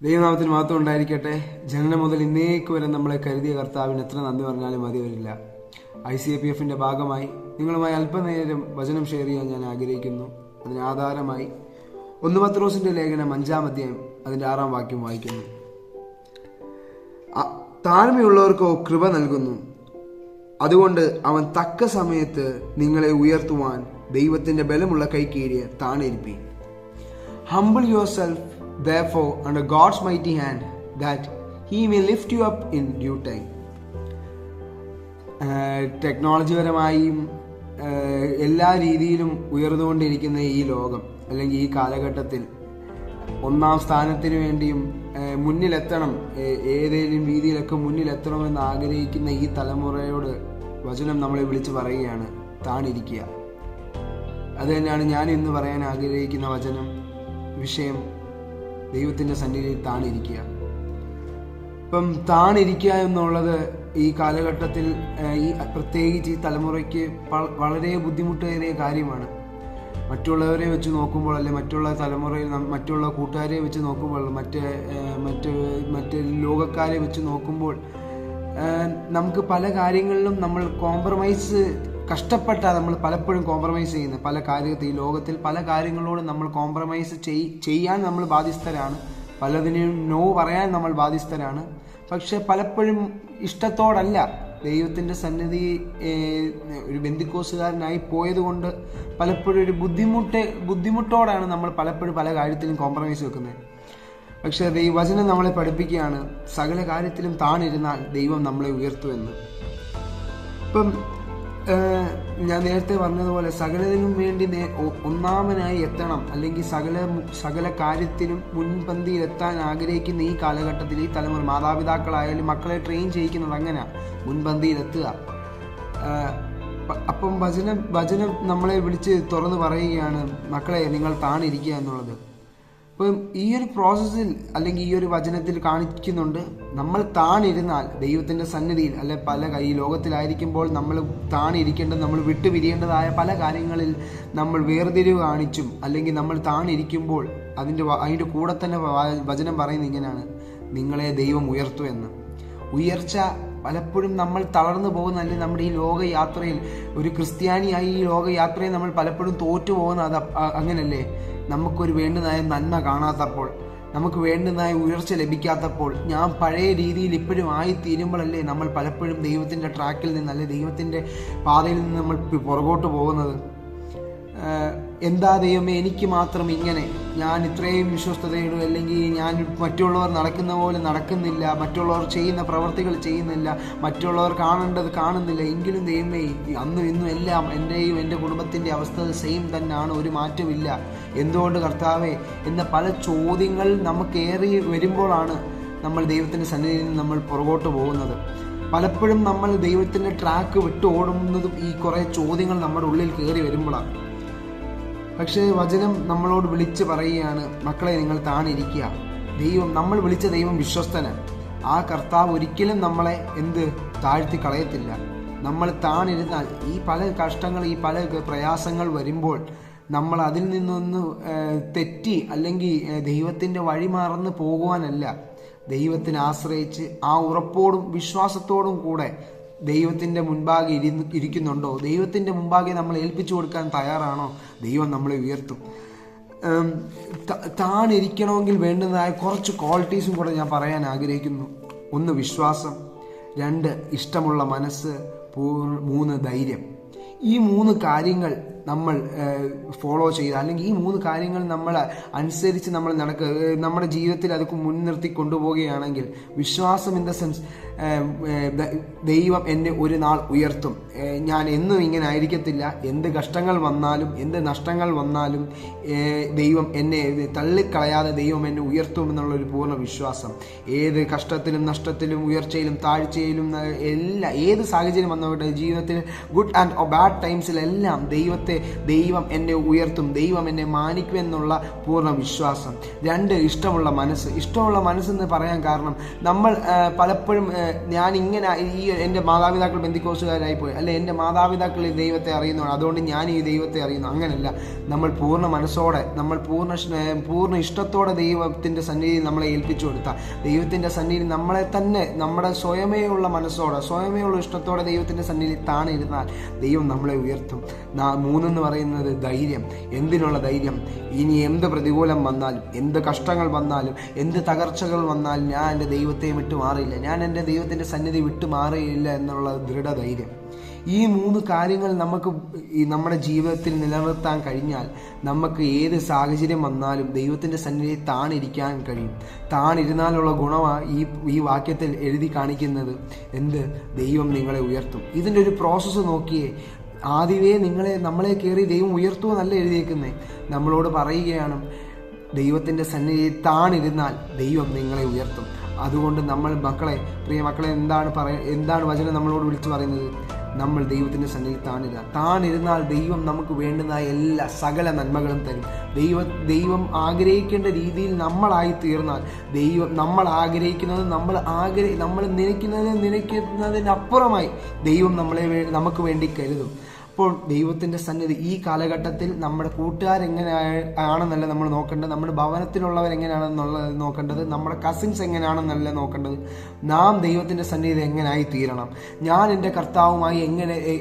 ദൈവനാമത്തിന് മാത്രം ഉണ്ടായിരിക്കട്ടെ. ജനനം മുതൽ ഇന്നേക്ക് വരെ നമ്മളെ കരുതിയ കർത്താവിന് എത്ര നന്ദി പറഞ്ഞാലും മതി വരില്ല. ICAPFന്റെ ഭാഗമായി നിങ്ങളുമായി അല്പനേരം വചനം ഷെയർ ചെയ്യാൻ ഞാൻ ആഗ്രഹിക്കുന്നു. അതിന് ആധാരമായി 1 പത്രോസിന്റെ ലേഖനം 5-ാം അധ്യായം അതിന്റെ 6-ാം വാക്യം വായിക്കുന്നു. താഴ്മയുള്ളവർക്കോ കൃപ നൽകുന്നു, അതുകൊണ്ട് അവൻ തക്ക സമയത്ത് നിങ്ങളെ ഉയർത്തുവാൻ ദൈവത്തിന്റെ ബലമുള്ള കൈക്കീഴിൽ താണിരിപ്പീൻ. Humble yourself therefore under God's mighty hand, that he may lift you up in due time. Technology പരമായും എല്ലാ രീതിയിലും ഉയർന്നുകൊണ്ടിരിക്കുന്ന ഈ ലോകം അല്ലെങ്കിൽ ഈ കാലഘട്ടത്തിൽ 1-ാം സ്ഥാനത്തിന് വേണ്ടിയും മുന്നിലെത്തണം, ഏതെങ്കിലും രീതിയിലൊക്കെ മുന്നിലെത്തണമെന്ന് ആഗ്രഹിക്കുന്ന ഈ തലമുറയോട് വചനം നമ്മളെ വിളിച്ചു പറയുകയാണ്, താണിരിക്കുക. അത് തന്നെയാണ് ഞാൻ ഇന്ന് പറയാൻ ആഗ്രഹിക്കുന്ന വചനം. വിഷയം ദൈവത്തിൻ്റെ സന്നിധിയിൽ താണിരിക്കുക. ഇപ്പം താണിരിക്കുക എന്നുള്ളത് ഈ കാലഘട്ടത്തിൽ പ്രത്യേകിച്ച് ഈ തലമുറയ്ക്ക് വളരെ ബുദ്ധിമുട്ടേറിയ കാര്യമാണ്. മറ്റുള്ളവരെ വെച്ച് നോക്കുമ്പോൾ, അല്ലെ മറ്റുള്ള തലമുറയിൽ മറ്റുള്ള കൂട്ടുകാരെ വെച്ച് നോക്കുമ്പോൾ, മറ്റ് ലോകക്കാരെ വെച്ച് നോക്കുമ്പോൾ നമുക്ക് പല കാര്യങ്ങളിലും നമ്മൾ കോംപ്രമൈസ് കഷ്ടപ്പെട്ടാണ് നമ്മൾ പലപ്പോഴും കോംപ്രമൈസ് ചെയ്യുന്നത്. പല കാര്യത്തിൽ ഈ ലോകത്തിൽ പല കാര്യങ്ങളോടും നമ്മൾ കോംപ്രമൈസ് ചെയ്യാൻ നമ്മൾ ബാധ്യസ്ഥരാണ്. പലതിനും നോ പറയാൻ നമ്മൾ ബാധ്യസ്ഥരാണ്. പക്ഷെ പലപ്പോഴും ഇഷ്ടത്തോടല്ല. ദൈവത്തിൻ്റെ സന്നിധി ഒരു ബെന്തിക്കോസുകാരനായി പോയതുകൊണ്ട് പലപ്പോഴും ഒരു ബുദ്ധിമുട്ടോടാണ് നമ്മൾ പലപ്പോഴും പല കാര്യത്തിലും കോംപ്രമൈസ് വെക്കുന്നത്. പക്ഷെ ദൈവവചനം നമ്മളെ പഠിപ്പിക്കുകയാണ്, സകല കാര്യത്തിലും താണിരുന്നാൽ ദൈവം നമ്മളെ ഉയർത്തുമെന്ന്. ഇപ്പം ഞാൻ നേരത്തെ പറഞ്ഞതുപോലെ സകലതിനും വേണ്ടി ഒന്നാമനായി എത്തണം, അല്ലെങ്കിൽ സകല കാര്യത്തിലും മുൻപന്തിയിൽ എത്താൻ ആഗ്രഹിക്കുന്ന ഈ കാലഘട്ടത്തിൽ ഈ തലമുറ മാതാപിതാക്കളായാലും മക്കളെ ട്രെയിൻ ചെയ്യിക്കുന്നത് അങ്ങനെ മുൻപന്തിയിലെത്തുക. അപ്പം വചനം നമ്മളെ വിളിച്ച് തുറന്ന് പറയുകയാണ്, മക്കളെ നിങ്ങൾ താണിരിക്കുക എന്നുള്ളത്. അപ്പം ഈ ഒരു പ്രോസസ്സിൽ അല്ലെങ്കിൽ ഈ ഒരു വചനത്തിൽ കാണിക്കുന്നുണ്ട്, നമ്മൾ താണിരുന്നാൽ ദൈവത്തിൻ്റെ സന്നിധിയിൽ ഈ ലോകത്തിലായിരിക്കുമ്പോൾ നമ്മൾ താണിരിക്കേണ്ടത്, നമ്മൾ വിട്ടുപിരിയേണ്ടതായ പല കാര്യങ്ങളിൽ നമ്മൾ വേർതിരിവ് കാണിച്ചും, അല്ലെങ്കിൽ നമ്മൾ താണിരിക്കുമ്പോൾ അതിൻ്റെ കൂടെ തന്നെ വചനം പറയുന്നത് ഇങ്ങനെയാണ്, നിങ്ങളെ ദൈവം ഉയർത്തും എന്ന്. ഉയർച്ച പലപ്പോഴും നമ്മൾ തളർന്നു പോകുന്ന, അല്ലെങ്കിൽ നമ്മുടെ ഈ ലോകയാത്രയിൽ ഒരു ക്രിസ്ത്യാനിയായി ഈ ലോകയാത്രയിൽ നമ്മൾ പലപ്പോഴും തോറ്റു പോകുന്ന അത് അങ്ങനല്ലേ. നമുക്കൊരു വേണ്ടുന്നതായ നന്മ കാണാത്തപ്പോൾ, നമുക്ക് വേണ്ടുന്നതായ ഉയർച്ച ലഭിക്കാത്തപ്പോൾ, ഞാൻ പഴയ രീതിയിൽ ഇപ്പോഴും ആയിത്തീരുമ്പോഴല്ലേ നമ്മൾ പലപ്പോഴും ദൈവത്തിൻ്റെ ട്രാക്കിൽ നിന്ന്, അല്ലെ ദൈവത്തിൻ്റെ പാതയിൽ നിന്ന് നമ്മൾ പുറകോട്ട് പോകുന്നത്. എന്താ ദൈവമേ എനിക്ക് മാത്രം ഇങ്ങനെ, ഞാൻ ഇത്രയും വിശ്വസ്തതയിടും, അല്ലെങ്കിൽ ഞാൻ മറ്റുള്ളവർ നടക്കുന്ന പോലെ നടക്കുന്നില്ല, മറ്റുള്ളവർ ചെയ്യുന്ന പ്രവർത്തികൾ ചെയ്യുന്നില്ല, മറ്റുള്ളവർ കാണേണ്ടത് കാണുന്നില്ല, എങ്കിലും ദൈവമേ അന്നും ഇന്നും എല്ലാം എൻ്റെയും എൻ്റെ കുടുംബത്തിൻ്റെ അവസ്ഥ സെയിം തന്നെയാണ്, ഒരു മാറ്റമില്ല, എന്തുകൊണ്ട് കർത്താവേ എന്ന പല ചോദ്യങ്ങൾ നമുക്കേറി വരുമ്പോഴാണ് നമ്മൾ ദൈവത്തിൻ്റെ സന്നിധിയിൽ നിന്ന് നമ്മൾ പുറകോട്ട് പോകുന്നത്. പലപ്പോഴും നമ്മൾ ദൈവത്തിൻ്റെ ട്രാക്ക് വിട്ട് ഓടുന്നതും ഈ കുറേ ചോദ്യങ്ങൾ നമ്മുടെ ഉള്ളിൽ കയറി വരുമ്പോഴാണ്. പക്ഷേ വചനം നമ്മളോട് വിളിച്ച് പറയുകയാണ്, മക്കളെ നിങ്ങൾ താണിരിക്കുക. നമ്മൾ വിളിച്ച ദൈവം വിശ്വസ്തനാണ്. ആ കർത്താവ് ഒരിക്കലും നമ്മളെ താഴ്ത്തി കളയത്തില്ല. നമ്മൾ താണിരുന്നാൽ ഈ പല കഷ്ടങ്ങൾ, ഈ പല പ്രയാസങ്ങൾ വരുമ്പോൾ നമ്മൾ അതിൽ നിന്നൊന്ന് തെറ്റി അല്ലെങ്കിൽ ദൈവത്തിൻ്റെ വഴി മറന്ന് പോകുവാനല്ല, ദൈവത്തിനെ ആശ്രയിച്ച് ആ ഉറപ്പോടും വിശ്വാസത്തോടും കൂടെ ദൈവത്തിൻ്റെ മുൻപാകെ ഇരിക്കുന്നുണ്ടോ, ദൈവത്തിൻ്റെ മുൻപാകെ നമ്മൾ ഏൽപ്പിച്ചു കൊടുക്കാൻ തയ്യാറാണോ, ദൈവം നമ്മളെ ഉയർത്തും. താണിരിക്കണമെങ്കിൽ വേണ്ടുന്നതായ കുറച്ച് ക്വാളിറ്റീസും കൂടെ ഞാൻ പറയാൻ ആഗ്രഹിക്കുന്നു. 1 വിശ്വാസം, 2 ഇഷ്ടമുള്ള മനസ്സ്, 3 ധൈര്യം. ഈ 3 കാര്യങ്ങൾ നമ്മൾ ഫോളോ ചെയ്ത്, അല്ലെങ്കിൽ ഈ 3 കാര്യങ്ങൾ നമ്മൾ അനുസരിച്ച് നമ്മൾ നമ്മുടെ ജീവിതത്തിൽ അതൊക്കെ മുൻനിർത്തി കൊണ്ടുപോവുകയാണെങ്കിൽ, വിശ്വാസം ഇൻ ദ സെൻസ് ദൈവം എന്നെ ഒരു നാൾ ഉയർത്തും, ഞാൻ എന്നും ഇങ്ങനെ ആയിരിക്കത്തില്ല, എന്ത് കഷ്ടങ്ങൾ വന്നാലും എന്ത് നഷ്ടങ്ങൾ വന്നാലും ദൈവം എന്നെ തള്ളിക്കളയാതെ ദൈവം എന്നെ ഉയർത്തും എന്നുള്ളൊരു പൂർണ്ണ വിശ്വാസം. ഏത് കഷ്ടത്തിലും നഷ്ടത്തിലും ഉയർച്ചയിലും താഴ്ചയിലും ഏത് സാഹചര്യം വന്നവരുടെ ജീവിതത്തിൽ ഗുഡ് ആൻഡ് ബാഡ് ടൈംസിലെല്ലാം ദൈവത്തെ ദൈവം എന്നെ ഉയർത്തും, ദൈവം എന്നെ മാനിക്കും എന്നുള്ള പൂർണ്ണ വിശ്വാസം. 2, ഇഷ്ടമുള്ള മനസ്സെന്ന് പറയാൻ കാരണം നമ്മൾ പലപ്പോഴും ഞാൻ ഇങ്ങനെ എൻ്റെ മാതാപിതാക്കൾ ബന്ധുക്കോസുകാരായി പോയി, അല്ലെ എൻ്റെ മാതാപിതാക്കൾ ഈ ദൈവത്തെ അറിയുന്നതാണ്, അതുകൊണ്ട് ഞാൻ ഈ ദൈവത്തെ അറിയുന്നു. അങ്ങനെയല്ല. നമ്മൾ പൂർണ്ണ മനസ്സോടെ, നമ്മൾ പൂർണ്ണ ഇഷ്ടത്തോടെ ദൈവത്തിൻ്റെ സന്നിധിയിൽ നമ്മളെ ഏൽപ്പിച്ചു കൊടുത്താൽ, ദൈവത്തിൻ്റെ സന്നിധിയിൽ നമ്മളെ തന്നെ നമ്മുടെ സ്വയമേയുള്ള മനസ്സോടെ, സ്വയമേയുള്ള ഇഷ്ടത്തോടെ ദൈവത്തിൻ്റെ സന്നിധിയിൽ താണിരുന്നാൽ ദൈവം നമ്മളെ ഉയർത്തും. 3 എന്ന് പറയുന്നത് ധൈര്യം. എന്തിനുള്ള ധൈര്യം? ഇനി എന്ത് പ്രതികൂലം വന്നാലും, എന്ത് കഷ്ടങ്ങൾ വന്നാലും, എന്ത് തകർച്ചകൾ വന്നാലും ഞാൻ എൻ്റെ ദൈവത്തെ വിട്ടു മാറിയില്ല, ഞാൻ എൻ്റെ ദൈവത്തിൻ്റെ സന്നിധി വിട്ടു മാറിയില്ല എന്നുള്ള ദൃഢധൈര്യം. ഈ 3 കാര്യങ്ങൾ നമുക്ക് നമ്മുടെ ജീവിതത്തിൽ നിലനിർത്താൻ കഴിഞ്ഞാൽ നമുക്ക് ഏത് സാഹചര്യം വന്നാലും ദൈവത്തിൻ്റെ സന്നിധിയിൽ താണിരിക്കാൻ കഴിയും. താണിരുന്നാലുള്ള ഗുണമാണ് ഈ വാക്യത്തിൽ എഴുതി കാണിക്കുന്നത്. എന്ത്? ദൈവം നിങ്ങളെ ഉയർത്തും. ഇതിൻ്റെ ഒരു പ്രോസസ്സ് നോക്കിയേ. ആദ്യമേ നമ്മളെ കയറി ദൈവം ഉയർത്തുമെന്നല്ല എഴുതിയേക്കുന്നത്. നമ്മളോട് പറയുകയാണ്, ദൈവത്തിൻ്റെ സന്നിധിയിൽ താണിരുന്നാൽ ദൈവം നിങ്ങളെ ഉയർത്തും. അതുകൊണ്ട് നമ്മൾ പ്രിയ മക്കളെ എന്താണ് വചനം നമ്മളോട് വിളിച്ചു പറയുന്നത്? നമ്മൾ ദൈവത്തിൻ്റെ സന്നിധിയിൽ താണിരുന്നാൽ ദൈവം നമുക്ക് വേണ്ടുന്ന എല്ലാ സകല നന്മകളും തരും. ദൈവം ആഗ്രഹിക്കേണ്ട രീതിയിൽ നമ്മളായി തീർന്നാൽ, നമ്മൾ ആഗ്രഹിക്കുന്നത് നമ്മൾ നിனைക്കുന്നതിനപ്പുറമായി ദൈവം നമുക്ക് വേണ്ടി കരുതും. അപ്പോൾ ദൈവത്തിൻ്റെ സന്നിധി ഈ കാലഘട്ടത്തിൽ നമ്മുടെ കൂട്ടുകാരെങ്ങനെയാണെന്നല്ല നമ്മൾ നോക്കേണ്ടത്, നമ്മുടെ ഭവനത്തിലുള്ളവരെങ്ങനെയാണെന്നുള്ളത് നോക്കേണ്ടത്, നമ്മുടെ കസിൻസ് എങ്ങനെയാണെന്നല്ല നോക്കേണ്ടത്. നാം ദൈവത്തിൻ്റെ സന്നിധി എങ്ങനെയായി തീരണം. ഞാൻ എൻ്റെ കർത്താവുമായി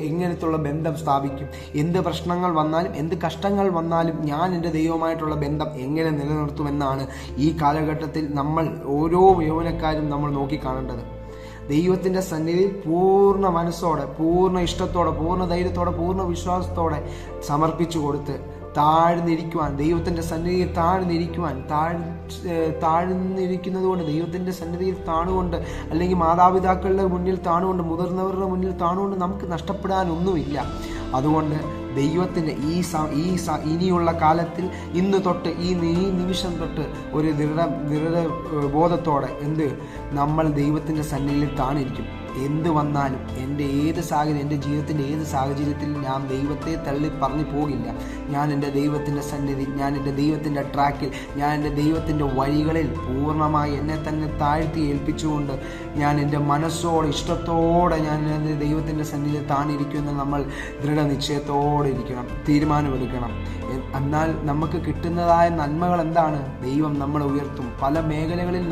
എങ്ങനത്തുള്ള ബന്ധം സ്ഥാപിക്കും? എന്ത് പ്രശ്നങ്ങൾ വന്നാലും, എന്ത് കഷ്ടങ്ങൾ വന്നാലും ഞാൻ എൻ്റെ ദൈവമായിട്ടുള്ള ബന്ധം എങ്ങനെ നിലനിർത്തുമെന്നാണ് ഈ കാലഘട്ടത്തിൽ നമ്മൾ ഓരോ യൗവനക്കാരും നമ്മൾ നോക്കിക്കാണേണ്ടത്. ദൈവത്തിൻ്റെ സന്നിധിയിൽ പൂർണ്ണ മനസ്സോടെ, പൂർണ്ണ ഇഷ്ടത്തോടെ, പൂർണ്ണ ധൈര്യത്തോടെ, പൂർണ്ണ വിശ്വാസത്തോടെ സമർപ്പിച്ചു കൊടുത്ത് താഴ്ന്നിരിക്കുവാൻ, ദൈവത്തിൻ്റെ സന്നിധിയിൽ താഴ്ന്നിരിക്കുന്നത് കൊണ്ട്, ദൈവത്തിൻ്റെ സന്നിധിയിൽ താണുകൊണ്ട്, അല്ലെങ്കിൽ മാതാപിതാക്കളുടെ മുന്നിൽ താണുകൊണ്ട്, മുതിർന്നവരുടെ മുന്നിൽ താണുകൊണ്ട് നമുക്ക് നഷ്ടപ്പെടാനൊന്നുമില്ല. അതുകൊണ്ട് ദൈവത്തിൻ്റെ ഇനിയുള്ള കാലത്തിൽ ഇന്ന് തൊട്ട് ഈ നിമിഷം തൊട്ട് ഒരു ദൃഢ ബോധത്തോടെ നമ്മൾ ദൈവത്തിൻ്റെ സന്നിധിയിൽ താണിരിക്കും. എന്ത് വന്നാലും എൻ്റെ ജീവിതത്തിൻ്റെ ഏത് സാഹചര്യത്തിൽ ഞാൻ ദൈവത്തെ തള്ളി പറഞ്ഞു പോകില്ല. ഞാൻ എൻ്റെ ദൈവത്തിൻ്റെ സന്നിധി, ഞാൻ എൻ്റെ ദൈവത്തിൻ്റെ ട്രാക്കിൽ, ഞാൻ എൻ്റെ ദൈവത്തിൻ്റെ വഴികളിൽ പൂർണ്ണമായി എന്നെ തന്നെ താഴ്ത്തി ഏൽപ്പിച്ചുകൊണ്ട് ഞാൻ എൻ്റെ മനസ്സോടെ, ഇഷ്ടത്തോടെ ഞാൻ എൻ്റെ ദൈവത്തിൻ്റെ സന്നിധിയിൽ താണിരിക്കുമെന്ന് നമ്മൾ ദൃഢനിശ്ചയത്തോടെ ഇരിക്കണം, തീരുമാനമെടുക്കണം. എന്നാൽ നമുക്ക് കിട്ടുന്നതായ നന്മകൾ എന്താണ്? ദൈവം നമ്മളെ ഉയർത്തും. പല മേഖലകളിൽ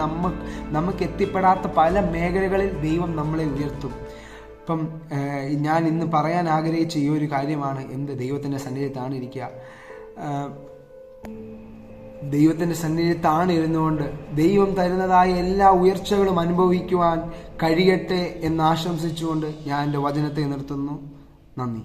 നമുക്ക് എത്തിപ്പെടാത്ത പല മേഖലകളിൽ ദൈവം നമ്മളെ ഉയർത്തും. ഇപ്പം ഞാൻ ഇന്ന് പറയാൻ ആഗ്രഹിച്ച ഈ ഒരു കാര്യമാണ് ദൈവത്തിൻ്റെ സന്നിധിയിൽ താണിരിക്കുക. ദൈവത്തിൻ്റെ സന്നിധിയിൽ താണിരുന്നുകൊണ്ട് ദൈവം തരുന്നതായ എല്ലാ ഉയർച്ചകളും അനുഭവിക്കുവാൻ കഴിയട്ടെ എന്ന് ആശംസിച്ചുകൊണ്ട് ഞാൻ എൻ്റെ വചനത്തെ നിർത്തുന്നു. നന്ദി.